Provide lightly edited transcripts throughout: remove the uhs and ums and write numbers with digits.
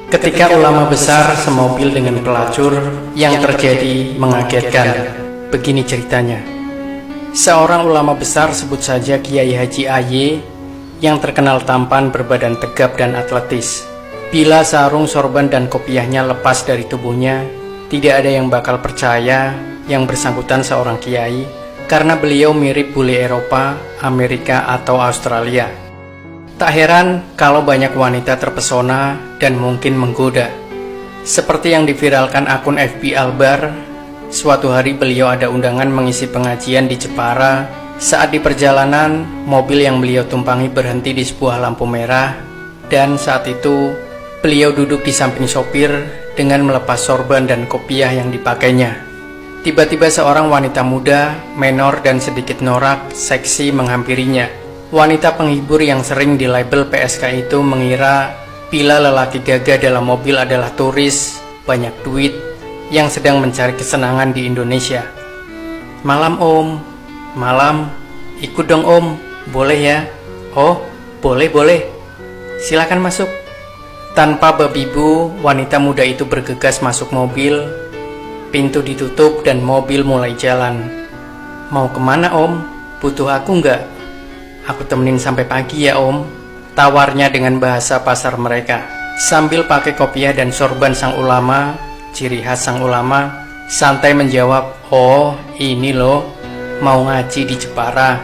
Ketika ulama besar semobil dengan pelacur, yang terjadi mengagetkan. Begini ceritanya. Seorang ulama besar, sebut saja Kiai Haji Aye, yang terkenal tampan, berbadan tegap dan atletis. Bila sarung, sorban dan kopiahnya lepas dari tubuhnya, tidak ada yang bakal percaya yang bersangkutan seorang kiai, karena beliau mirip bule Eropa, Amerika atau Australia. Tak heran kalau banyak wanita terpesona dan mungkin menggoda. Seperti yang diviralkan akun FB Albar, suatu hari beliau ada undangan mengisi pengajian di Jepara. Saat di perjalanan, mobil yang beliau tumpangi berhenti di sebuah lampu merah, dan saat itu beliau duduk di samping sopir dengan melepas sorban dan kopiah yang dipakainya. Tiba-tiba seorang wanita muda, menor dan sedikit norak, seksi menghampirinya. Wanita penghibur yang sering di label PSK itu mengira bila lelaki gagah dalam mobil adalah turis banyak duit yang sedang mencari kesenangan di Indonesia. "Malam om, malam, ikut dong om, boleh ya?" "Oh, boleh, silakan masuk." Tanpa babi bu, wanita muda itu bergegas masuk mobil. Pintu ditutup dan mobil mulai jalan. "Mau kemana om? Butuh aku nggak?" "Aku temenin sampai pagi ya om," tawarnya dengan bahasa pasar mereka. Sambil pakai kopiah dan sorban sang ulama, ciri khas sang ulama, santai menjawab, "Oh ini loh, mau ngaji di Jepara."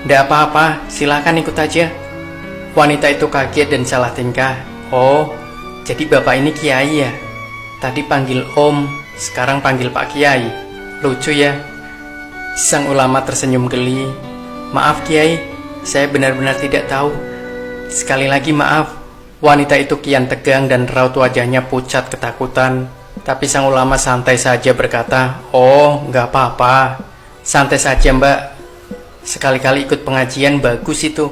"Nggak apa-apa, silakan ikut aja." Wanita itu kaget dan salah tingkah. "Oh, jadi bapak ini kiai ya? Tadi panggil om, sekarang panggil pak kiai. Lucu ya." Sang ulama tersenyum geli. "Maaf kiai, saya benar-benar tidak tahu. Sekali lagi maaf." Wanita itu kian tegang dan raut wajahnya pucat ketakutan. Tapi sang ulama santai saja berkata, "Oh, nggak apa-apa. Santai saja mbak. Sekali-kali ikut pengajian bagus itu."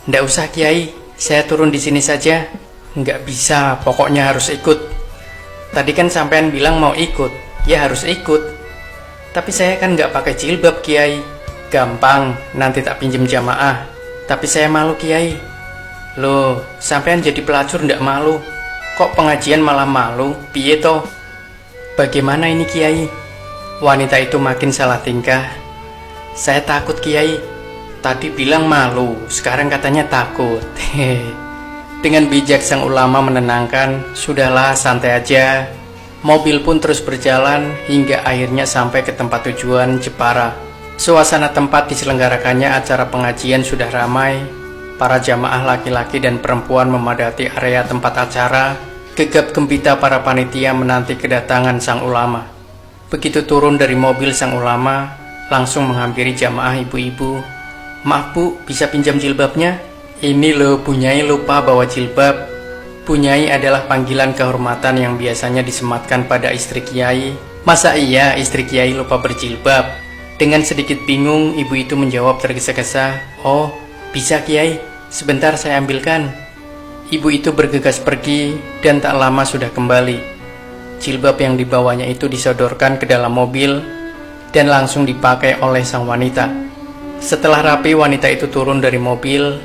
"Nggak usah kiai, saya turun di sini saja." "Nggak bisa, pokoknya harus ikut. Tadi kan sampean bilang mau ikut, ya harus ikut." "Tapi saya kan nggak pakai jilbab kiai." "Gampang, nanti tak pinjem jamaah." "Tapi saya malu kiai." "Loh, sampean jadi pelacur ndak malu? Kok pengajian malah malu? Piye toh?" "Bagaimana ini kiai?" Wanita itu makin salah tingkah. "Saya takut kiai. Tadi bilang malu, sekarang katanya takut." Dengan bijak sang ulama menenangkan, "Sudahlah, santai aja." Mobil pun terus berjalan hingga akhirnya sampai ke tempat tujuan, Jepara. Suasana tempat diselenggarakannya acara pengajian sudah ramai. Para jamaah laki-laki dan perempuan memadati area tempat acara. Gegap gempita para panitia menanti kedatangan sang ulama. Begitu turun dari mobil sang ulama, langsung menghampiri jamaah ibu-ibu. "Maaf bu, bisa pinjam jilbabnya? Ini loh, Bunyai lupa bawa jilbab." Bunyai adalah panggilan kehormatan yang biasanya disematkan pada istri kiai. "Masa iya istri kiai lupa berjilbab?" Dengan sedikit bingung, ibu itu menjawab tergesa-gesa, "Oh, bisa kiai, sebentar saya ambilkan." Ibu itu bergegas pergi dan tak lama sudah kembali. Jilbab yang dibawanya itu disodorkan ke dalam mobil dan langsung dipakai oleh sang wanita. Setelah rapi, wanita itu turun dari mobil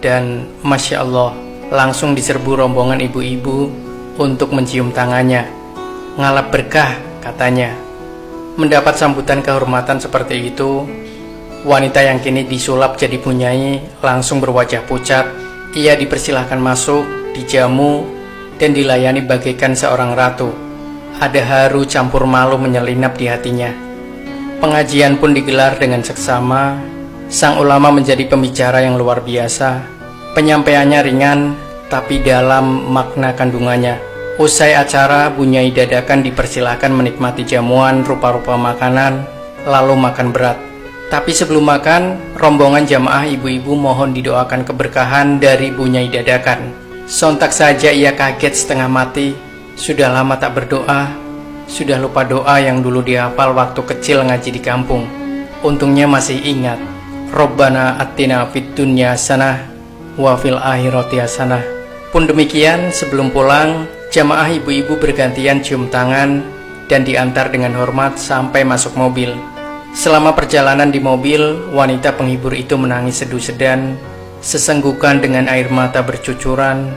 dan Masya Allah, langsung diserbu rombongan ibu-ibu untuk mencium tangannya. "Ngalap berkah," katanya. Mendapat sambutan kehormatan seperti itu, wanita yang kini disulap jadi Bunyai langsung berwajah pucat. Ia dipersilahkan masuk, dijamu, dan dilayani bagaikan seorang ratu. Ada haru campur malu menyelinap di hatinya. Pengajian pun digelar dengan seksama. Sang ulama menjadi pembicara yang luar biasa. Penyampaiannya ringan, tapi dalam makna kandungannya. Usai acara, Bunyai dadakan dipersilahkan menikmati jamuan rupa-rupa makanan, lalu makan berat. Tapi sebelum makan, rombongan jamaah ibu-ibu mohon didoakan keberkahan dari Bunyai dadakan. Sontak saja ia kaget setengah mati. Sudah lama tak berdoa, sudah lupa doa yang dulu dihafal waktu kecil ngaji di kampung. Untungnya masih ingat. Robbana atina fid dunya hasanah wa fil akhirati hasanah. Pun demikian, sebelum pulang, jamaah ibu-ibu bergantian cium tangan dan diantar dengan hormat sampai masuk mobil. Selama perjalanan di mobil, wanita penghibur itu menangis sedu-sedan, sesenggukan dengan air mata bercucuran.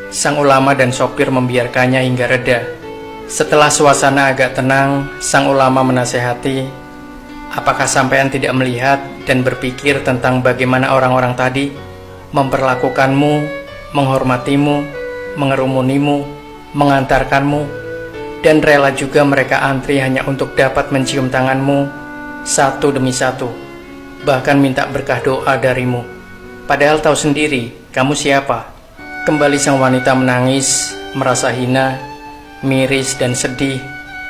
Sang ulama dan sopir membiarkannya hingga reda. Setelah suasana agak tenang, sang ulama menasehati, "Apakah sampean tidak melihat dan berpikir tentang bagaimana orang-orang tadi memperlakukanmu, menghormatimu, mengerumunimu, mengantarkanmu, dan rela juga mereka antri hanya untuk dapat mencium tanganmu satu demi satu, bahkan minta berkah doa darimu. Padahal tahu sendiri kamu siapa?" Kembali sang wanita menangis, merasa hina, miris dan sedih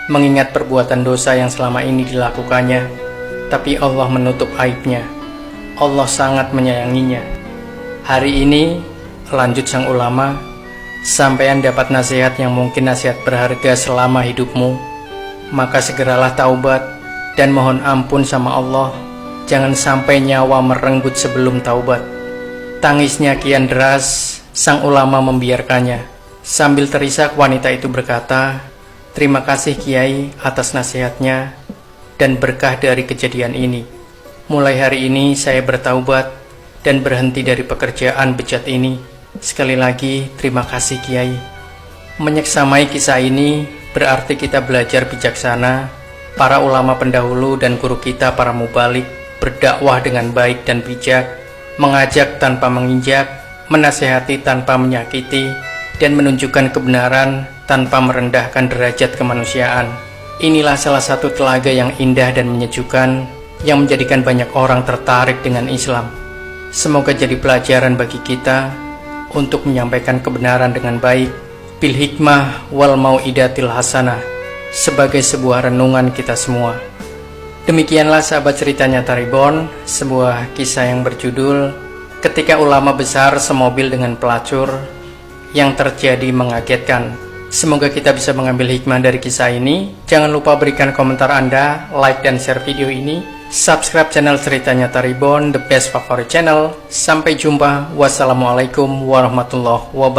mengingat perbuatan dosa yang selama ini dilakukannya. Tapi Allah menutup aibnya. Allah sangat menyayanginya. Hari ini, lanjut sang ulama, sampean dapat nasihat yang mungkin nasihat berharga selama hidupmu. Maka segeralah taubat dan mohon ampun sama Allah. Jangan sampai nyawa merenggut sebelum taubat. Tangisnya kian deras, sang ulama membiarkannya. Sambil terisak wanita itu berkata, "Terima kasih Kiai atas nasihatnya dan berkah dari kejadian ini. Mulai hari ini saya bertaubat dan berhenti dari pekerjaan bejat ini. Sekali lagi terima kasih Kiai." Menyeksamai kisah ini berarti kita belajar bijaksana. Para ulama pendahulu dan guru kita para mubalik berdakwah dengan baik dan bijak, mengajak tanpa menginjak, menasehati tanpa menyakiti, dan menunjukkan kebenaran tanpa merendahkan derajat kemanusiaan. Inilah salah satu telaga yang indah dan menyejukkan yang menjadikan banyak orang tertarik dengan Islam. Semoga jadi pelajaran bagi kita untuk menyampaikan kebenaran dengan baik, bil hikmah wal mau'idatil hasanah, sebagai sebuah renungan kita semua. Demikianlah sahabat ceritanya Taribon, sebuah kisah yang berjudul Ketika Ulama Besar Semobil dengan Pelacur, yang terjadi mengagetkan. Semoga kita bisa mengambil hikmah dari kisah ini. Jangan lupa berikan komentar Anda, like dan share video ini. Subscribe channel ceritanya Taribon, the best favorite channel. Sampai jumpa. Wassalamualaikum warahmatullahi wabarakatuh.